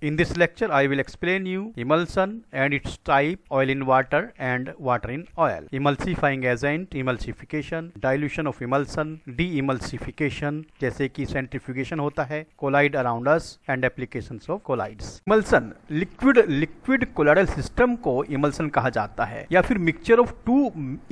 In this lecture, I will explain you emulsion and its type, oil in water and water in oil, emulsifying agent, emulsification, dilution of emulsion, de-emulsification जैसे कि centrifugation होता है, collide around us and applications of colloids. Emulsion liquid colloidal system को emulsion कहा जाता है या फिर mixture of two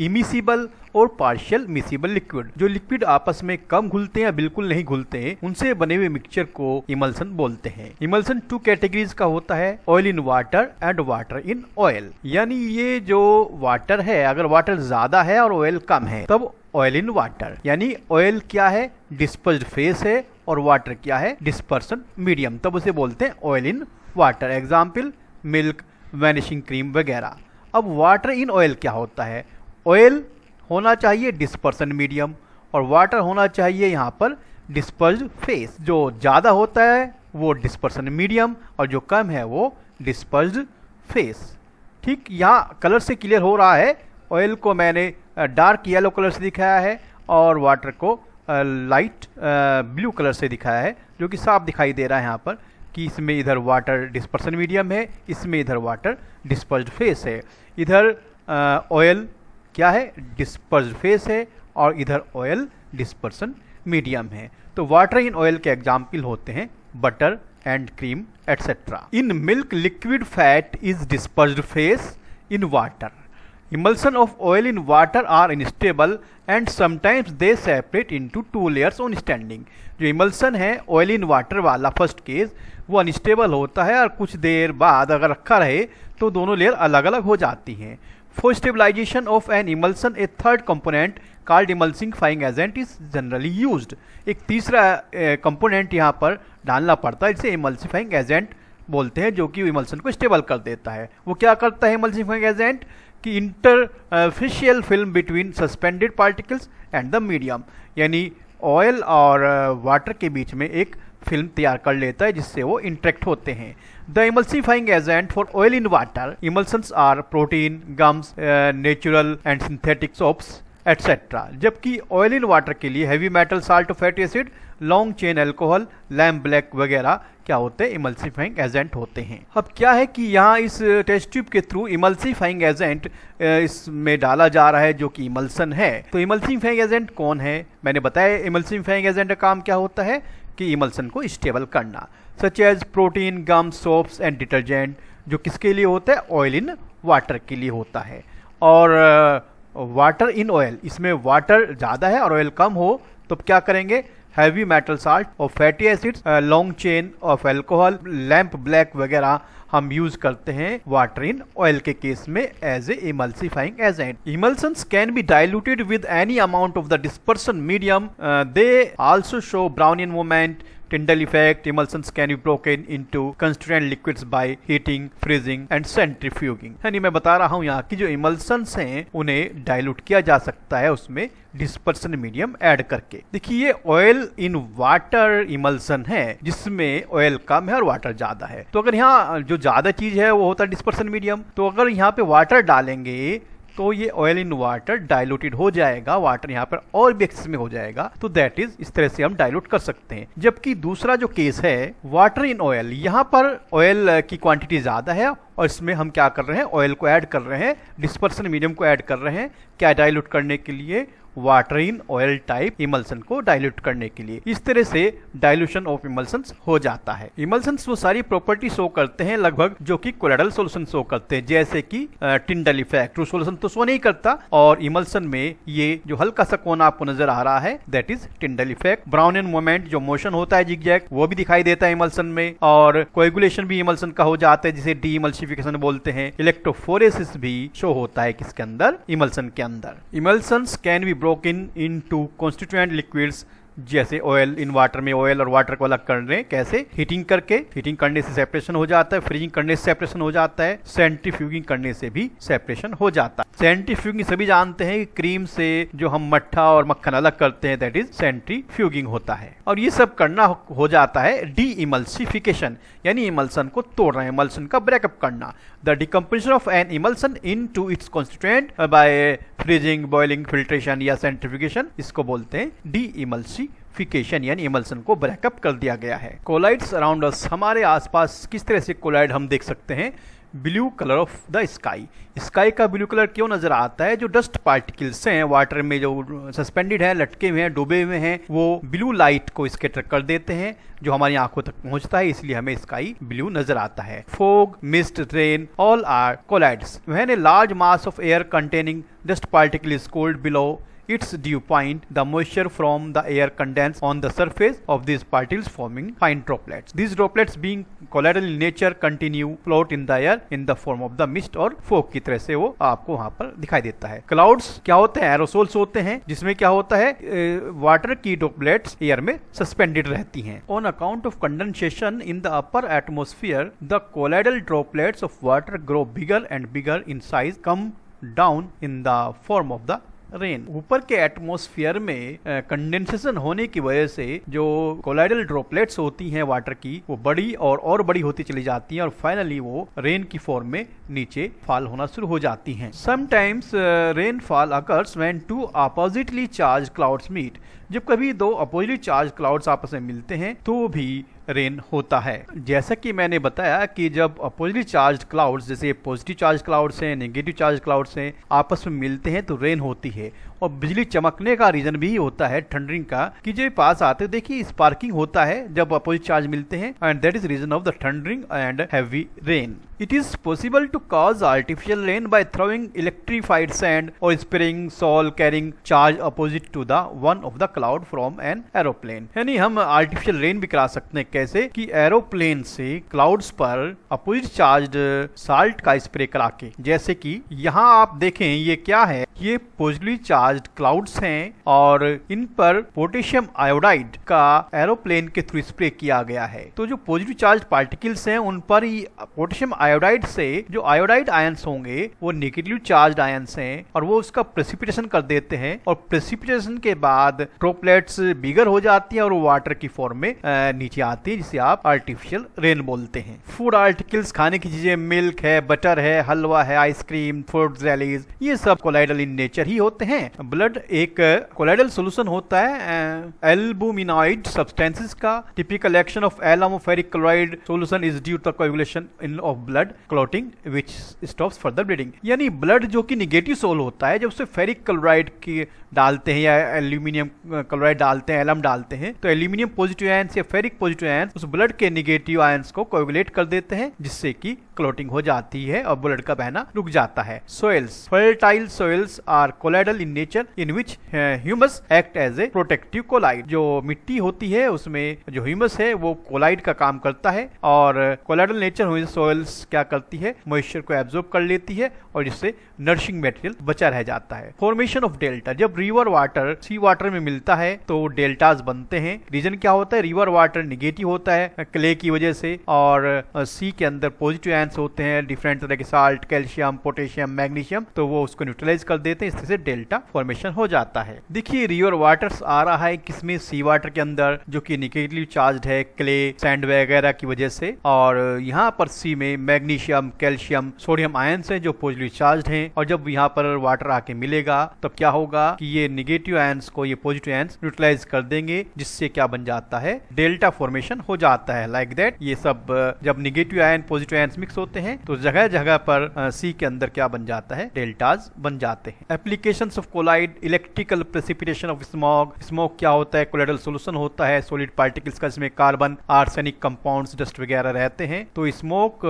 immiscible और पार्शियल मिसिबल लिक्विड, जो लिक्विड आपस में कम घुलते हैं या बिल्कुल नहीं घुलते हैं, उनसे बने हुए मिक्सचर को इमल्सन बोलते हैं। इमल्सन टू कैटेगरीज का होता है, oil in water and water in oil. यानी ये जो वाटर है, अगर वाटर ज्यादा है और ऑयल कम है तब ऑयल इन वाटर। यानी ऑयल क्या है, डिस्पर्स्ड फेस है, और वाटर क्या है, डिस्पर्सन मीडियम, तब उसे बोलते हैं oil in water. Example milk, vanishing cream वगैरह। अब वाटर इन ऑयल क्या होता है, ऑयल होना चाहिए डिस्पर्सन मीडियम और वाटर होना चाहिए यहाँ पर डिस्पर्स्ड फेस। जो ज़्यादा होता है वो डिस्पर्सन मीडियम और जो कम है वो डिस्पर्स्ड फेस। ठीक, यहाँ कलर से क्लियर हो रहा है, ऑयल को मैंने डार्क येलो कलर से दिखाया है और वाटर को लाइट ब्लू कलर से दिखाया है, जो कि साफ दिखाई दे रहा है यहाँ पर कि इसमें इधर वाटर डिस्पर्सन मीडियम है, इसमें इधर वाटर डिस्पर्स्ड फेस है। इधर ऑयल क्या है, डिस्पर्स्ड फेस है, और इधर ऑयल डिस्पर्सन मीडियम है। तो वाटर इन ऑयल के एग्जाम्पल होते हैं butter and cream etcetera. In milk liquid fat is dispersed face in water. Emulsion of oil in water are unstable and sometimes they separate into two layers on standing। जो emulsion है oil in water वाला first case, वो unstable होता है और कुछ देर बाद अगर रखा रहे तो दोनों लेयर अलग अलग हो जाती हैं। For stabilization of an emulsion, a third component called emulsifying agent is generally used। एक तीसरा कंपोनेंट यहाँ पर डालना पड़ता है, जिसे emulsifying agent बोलते हैं, जो कि इमल्सन को स्टेबल कर देता है। वो क्या करता है emulsifying agent कि interfacial film between suspended particles and the medium, यानी ऑयल और वाटर के बीच में एक फिल्म तैयार कर लेता है जिससे वो इंटरेक्ट होते हैं। The emulsifying agent for oil in water emulsions are protein, gums, natural and synthetic soaps etcetera. जबकि ऑयल इन वाटर के लिए heavy metal, salt, fatty acid, long chain alcohol, lamp black वगैरह क्या होते हैं, इमल्सिफाइंग एजेंट होते हैं। अब क्या है कि यहाँ इस टेस्ट ट्यूब के थ्रू इमल्सिफाइंग एजेंट इसमें डाला जा रहा है, जो कि इमल्सन है। तो इमल्सिफाइंग एजेंट कौन है, मैंने बताया इमल्सिफाइंग एजेंट का काम क्या होता है कि इमल्सन को स्टेबल करना। Such as protein, gum, soaps and detergent, जो किसके लिए होता है, ऑयल इन वाटर के लिए होता है। और वाटर इन ऑयल, इसमें वाटर ज़्यादा है और ऑयल कम हो तो क्या करेंगे, हैवी मेटल, साल्ट और fatty acids, long chain of alcohol, lamp black वगैरह हम यूज करते हैं वाटर इन ऑयल के केस में as a emulsifying agent. Emulsions can be diluted with any amount of the dispersion medium. They also show Brownian movement, Tyndall effect। Emulsions can be broken into constituent liquids by heating, freezing and centrifuging। यानी मैं बता रहा हूँ यहाँ की जो इमल्सन्स हैं उन्हें डाइल्यूट किया जा सकता है उसमें डिस्पर्सन मीडियम ऐड करके। देखिए ये ऑयल इन वाटर इमल्सन है जिसमें ऑयल कम है और वाटर ज्यादा है। तो अगर यहाँ जो ज्यादा चीज है वो होता है डिस्पर्सन मीडियम, तो अगर यहाँ पे वाटर डालेंगे तो ये ऑयल इन वाटर डाइल्यूटेड हो जाएगा, वाटर यहाँ पर और भी एक्सेस में हो जाएगा। तो दैट इज, इस तरह से हम डाइल्यूट कर सकते हैं। जबकि दूसरा जो केस है वाटर इन ऑयल, यहाँ पर ऑयल की क्वांटिटी ज्यादा है और इसमें हम क्या कर रहे हैं, ऑयल को ऐड कर रहे हैं, डिस्पर्सन मीडियम को ऐड कर रहे हैं, क्या डाइल्यूट करने के लिए, water in oil type emulsion को डाइल्यूट करने के लिए। इस तरह से डाइल्यूशन ऑफ इमल्सन्स हो जाता है। इमल्सन्स वो सारी प्रॉपर्टी शो करते हैं लगभग जो कि कोलोइडल सॉल्यूशन शो करते हैं, जैसे कि टिंडल इफेक्ट। ट्रू सॉल्यूशन तो शो नहीं करता, और इमल्सन में ये जो हल्का सा कोना आपको नजर आ रहा है that is Tyndall effect. Brownian moment, जो मोशन होता है जिगजैग, वो भी दिखाई देता है इमल्सन में, और कोएगुलेशन भी इमल्सन का हो जाता है जिसे डी इमल्सिफिकेशन बोलते हैं। इलेक्ट्रोफोरेसिस भी शो होता है किसके अंदर, इमल्सन के अंदर। Emulsions can be broken into constituent liquids, जैसे ऑयल इन वाटर में ऑयल और वाटर को अलग कर रहे हैं, कैसे, हीटिंग करके, हीटिंग करने से सेपरेशन हो जाता है, फ्रीजिंग करने से सेपरेशन हो जाता है, सेंट्रीफ्यूगिंग करने से भी सेपरेशन हो जाता है। सेंट्रीफ्यूगिंग सभी जानते हैं कि क्रीम से जो हम मट्ठा और मक्खन अलग करते हैं दैट इज सेंट्रीफ्यूगिंग होता है। और ये सब करना हो जाता है डी इमल्सिफिकेशन, यानी इमल्सन को तोड़ना, इमल्सन का ब्रेकअप करना। The decomposition of an emulsion into its constituent by freezing, boiling, filtration या सेंट्रीफ्यूगेशन, इसको बोलते हैं डी इमल्सिफिकेशन। इमल्सिफिकेशन यानी इमल्सन को ब्रेकअप कर दिया गया है। कोलाइड्स अराउंड अस, हमारे आसपास किस तरह से कोलाइड हम देख सकते हैं। Blue colour of the sky, sky का ब्लू कलर क्यों नजर आता है? जो डस्ट पार्टिकल्स हैं वाटर में जो सस्पेंडेड है, लटके हुए हैं, डूबे हुए हैं, वो ब्लू लाइट को स्कैटर कर देते हैं जो हमारी आंखों तक पहुंचता है, इसलिए हमें स्काई ब्लू नजर आता है। Fog, mist, rain all are colloids. When a large mass of air containing dust particle is cold below its dew point, the moisture from the air condenses on the surface of these particles forming fine droplets. These droplets being colloidal in nature continue float in the air in the form of the mist और fog की तरह से वो आपको वहां पर दिखाई देता है। क्लाउड्स क्या होते हैं? एरोसोल्स होते हैं, जिसमें क्या होता है वाटर की ड्रॉपलेट्स एयर में सस्पेंडेड रहती हैं। On account of condensation in the upper atmosphere, the colloidal droplets of water grow bigger and bigger in size, come down in the form of the rain. ऊपर के atmosphere में condensation होने की वजह से जो कोलाइडल ड्रॉपलेट्स होती हैं वाटर की, वो बड़ी और बड़ी होती चली जाती हैं और फाइनली वो रेन की फॉर्म में नीचे फॉल होना शुरू हो जाती हैं। Sometimes rain fall occurs when two oppositely charged clouds meet. जब कभी दो अपोजिटली चार्ज क्लाउड्स आपस में मिलते हैं तो भी रेन होता है। जैसा कि मैंने बताया कि जब अपोजिटली चार्ज क्लाउड्स, जैसे पॉजिटिव चार्ज क्लाउड्स हैं, नेगेटिव चार्ज क्लाउड्स हैं, आपस में मिलते हैं तो रेन होती है। और बिजली चमकने का रीजन भी होता है थंडरिंग का, कि जब पास आते देखिए स्पार्किंग होता है जब अपोजिट चार्ज मिलते हैं, and that is reason of the thundering and heavy rain. It is possible to cause artificial rain by throwing electrified sand or spraying soil carrying charge opposite to the one of the cloud from an aeroplane। यानी हम artificial rain भी करा सकते हैं। कैसे? कि aeroplane से clouds पर अपोजिट चार्ज साल्ट का स्प्रे करा के। जैसे कि यहाँ आप देखें ये क्या है, ये पॉजिटिवली चार्ज क्लाउड्स हैं और इन पर पोटेशियम आयोडाइड का एरोप्लेन के थ्रू स्प्रे किया गया है। तो जो पॉजिटिव चार्ज पार्टिकल्स हैं उन पर ही पोटेशियम आयोडाइड से जो आयोडाइड आयंस होंगे वो नेगेटिव चार्ज आयंस हैं और वो उसका प्रेसिपिटेशन कर देते हैं, और प्रेसिपिटेशन के बाद ड्रॉपलेट्स बिगर हो जाती है और वो वाटर की फॉर्म में नीचे आती है, जिसे आप आर्टिफिशियल रेन बोलते हैं। फूड आर्टिकल्स, खाने की चीजें, मिल्क है, बटर है, हलवा है, आइसक्रीम, फ्रूट जेलीज, ये सब कोलाइडल इन नेचर ही होते हैं। ब्लड एक कोलाइडल सोल्यूशन होता है एल्बुमिनॉइड सब्सटेंसेस का। Typical action of alum or ferric chloride solution is due to coagulation in of blood clotting which stops further bleeding. यानी ब्लड जो कि निगेटिव सोल होता है, जब उससे फेरिक क्लोराइड की डालते हैं या एल्यूमिनियम क्लोराइड डालते हैं, एलम डालते हैं, तो एल्यूमिनियम पॉजिटिव आयंस या फेरिक पॉजिटिव आयंस उस ब्लड के निगेटिव आयंस को कोएगुलेट कर देते हैं, जिससे कि क्लॉटिंग हो जाती है और ब्लड का बहना रुक जाता है। Soils, fertile soils are colloidal in nature in which humus act as a protective colloid. जो मिट्टी होती है उसमें जो ह्यूमस है वो कोलाइड का काम करता है, और कोलाइडल नेचर हुई सोइल्स क्या करती है, मॉइस्चर को एब्जॉर्ब कर लेती है और जिससे नरिशिंग मटेरियल बचा रह जाता है। फॉर्मेशन ऑफ डेल्टा, जब रिवर वाटर सी वाटर में मिलता है तो डेल्टाज बनते हैं। रीजन क्या होता है, रिवर वाटर निगेटिव होता है क्ले की वजह से, और सी के अंदर पॉजिटिव आयंस होते हैं, डिफरेंट तरह के साल्ट, कैल्शियम, पोटेशियम, मैग्नीशियम, तो वो उसको न्यूट्रलाइज कर देते हैं, इस तरह से डेल्टा फॉर्मेशन हो जाता है। देखिए रिवर वाटर्स आ रहा है किसमें, सी वाटर के अंदर, जो कि निगेटिवली चार्ज है क्ले, सैंड वगैरह की वजह से, और यहाँ पर सी में मैग्नीशियम, कैल्शियम, सोडियम आयंस है जो पॉजिटिवली चार्ज हैं, और जब यहाँ पर वाटर आके मिलेगा तब क्या होगा कि ये निगेटिव आयंस को ये पॉजिटिव आयंस न्यूट्रलाइज कर देंगे, जिससे क्या बन जाता है, डेल्टा फॉर्मेशन हो जाता है। लाइक दैट ये सब जब negative ion positive ions mix होते हैं तो जगह जगह पर सी के अंदर क्या बन जाता है, डेल्टाज बन जाते हैं। Applications of colloid, electrical precipitation of smog. Smoke क्या होता है, कोलाइडल सोल्यूशन होता है सॉलिड पार्टिकल्स का, जिसमें कार्बन, आर्सेनिक कंपाउंड्स, डस्ट वगैरह रहते हैं। तो स्मोक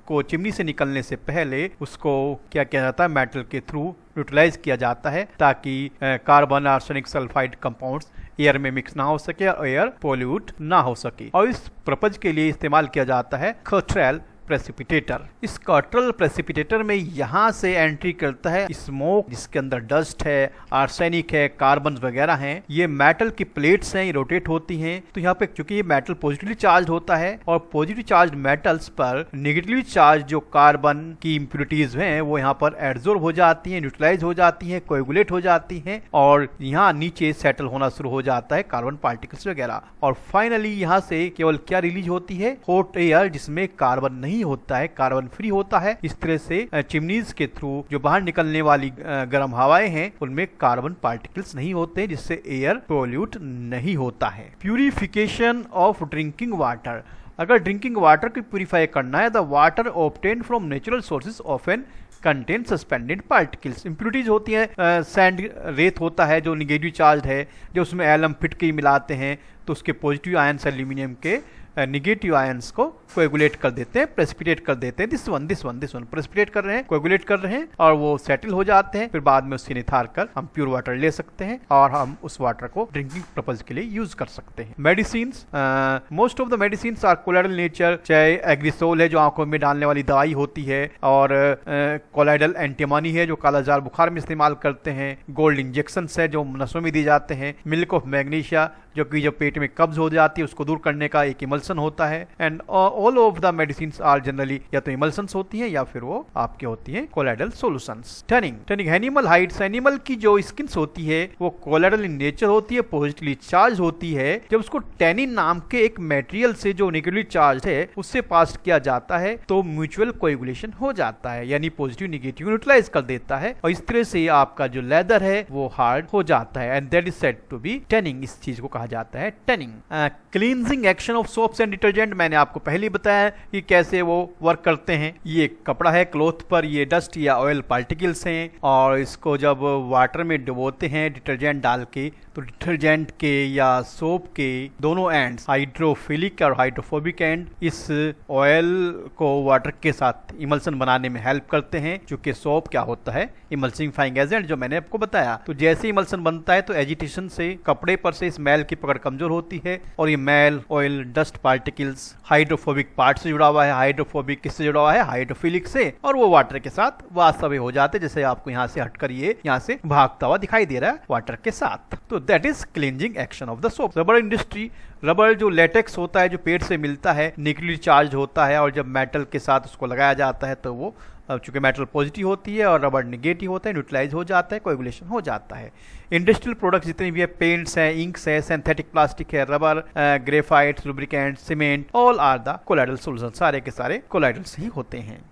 को चिमनी से निकलने से पहले उसको क्या किया जाता है, मेटल के थ्रू न्यूट्रलाइज किया जाता है, ताकि carbon, arsenic, sulphide compounds air में मिक्स ना हो सके और एयर पोल्यूट ना हो सके। और इस पर्पज के लिए इस्तेमाल किया जाता है कर्टेल प्रेसिपिटेटर। इस कर्टेल प्रेसिपिटेटर में यहाँ से एंट्री करता है स्मोक, जिसके अंदर डस्ट है, आर्सेनिक है, कार्बन वगैरह हैं। ये मेटल की प्लेट्स हैं, ये रोटेट होती हैं। तो यहाँ पे चूंकि ये मेटल पॉजिटिवली चार्ज होता है और पॉजिटिव चार्ज मेटल्स पर नेगेटिवली चार्ज जो कार्बन की इंप्योरिटीज हैं वो यहाँ पर एब्जॉर्ब हो जाती हैं, न्यूट्रलाइज हो जाती हैं, कोएगुलेट हो जाती हैं, और यहाँ नीचे सेटल होना शुरू हो जाता है कार्बन पार्टिकल्स वगैरह। और फाइनली यहाँ से केवल क्या रिलीज होती है, हॉट एयर, जिसमें कार्बन नहीं नहीं होता है, कार्बन फ्री होता है। इस तरह से चिमनीज के थ्रू जो बाहर निकलने वाली गर्म हवाएं हैं उनमें कार्बन पार्टिकल्स नहीं होते, जिससे एयर पोल्यूट नहीं होता है। प्यूरिफिकेशन ऑफ ड्रिंकिंग वाटर, अगर ड्रिंकिंग वाटर को प्यूरिफाई करना है, the water obtained from natural sources often contain suspended particles. Impurities होती हैं, सैंड रेत होता है जो निगेटिव चार्ज है, जो उसमें एलम फिट के मिलाते हैं तो उसके पॉजिटिव आयंस एल्यूमिनियम के निगेटिव आयंस को कोएगुलेट कर देते हैं, प्रेसिपिटेट कर देते हैं। दिस वन प्रेसिपिटेट कर रहे हैं, कोएगुलेट कर रहे हैं और वो सेटल हो जाते हैं। फिर बाद में उससे निथार कर हम प्योर वाटर ले सकते हैं और हम उस वाटर को ड्रिंकिंग पर्पज के लिए यूज कर सकते हैं। Medicine, most of the medicine are colloidal nature, चाहे एग्रीसोल है जो आंखों में डालने वाली दवाई होती है, और कोलाइडल एंटीमनी है जो कालाजार बुखार में इस्तेमाल करते हैं, गोल्ड इंजेक्शन है जो नसों में दिए जाते हैं, मिल्क ऑफ मैग्नीशिया जो कि जब पेट में कब्ज हो जाती है उसको दूर करने का एक इमल्सन होता है। And all of the medicine are generally या तो इमल्सन्स होती हैं या फिर वो आपके होती हैं colloidal solutions. Tanning, animal hides, animal की जो स्किन होती है वो कोलाइडल इन नेचर होती है, पॉजिटिवली चार्ज होती है। जब उसको टेनिन नाम के एक मटेरियल से जो नेगेटिवली चार्ज है उससे पास किया जाता है तो म्यूचुअल कोएगुलेशन हो जाता है, यानी पॉजिटिव निगेटिव न्यूट्रलाइज कर देता है और इस तरह से आपका जो लेदर है वो हार्ड हो जाता है। And that is said to be tanning, इस चीज को कहा जाता है tanning. Cleansing action of soaps and detergent, मैंने आपको पहले बताया कि कैसे वो वर्क करते हैं। ये कपड़ा है, क्लॉथ पर ये डस्ट या ऑयल पार्टिकल्स हैं और इसको जब वाटर में डुबोते हैं डिटर्जेंट डाल के तो डिटर्जेंट के या सोप के दोनों एंड्स, हाइड्रोफिलिक और हाइड्रोफोबिक एंड, इस ऑयल को वाटर के साथ इमल्सन बनाने में हेल्प करते हैं। चूंकि सोप क्या होता है, इमल्सिफाइंग एजेंट जो मैंने आपको बताया। तो जैसे इमल्सन बनता है तो एजिटेशन से कपड़े पर से स्मेल की पकड़ कमजोर होती है और ये मैल, oil, dust particles hydrophobic part से जुड़ा हुआ है। हाइड्रोफोबिक किससे जुड़ा हुआ है, हाइड्रोफिलिक से, और वो वाटर के साथ वास्तव हो जाते, जैसे आपको यहाँ से हटकर ये यहाँ से भागता हुआ दिखाई दे रहा है वाटर के साथ। तो that is cleansing action of the soap. Rubber industry, rubber जो लेटेक्स होता है जो पेड़ से मिलता है निगेटिवली चार्ज होता है और जब मेटल के साथ उसको लगाया जाता है तो वो चूंकि मेटल पॉजिटिव होती है और रबर निगेटिव होता है, न्यूट्रलाइज हो जाता है, कोएगुलेशन हो जाता है। इंडस्ट्रियल प्रोडक्ट्स जितने भी है, पेंट्स है, इंक्स है, सिंथेटिक प्लास्टिक है, rubber, graphite, lubricant, cement, all are the colloidal solution, सारे के सारे कोलाइडल्स ही होते हैं।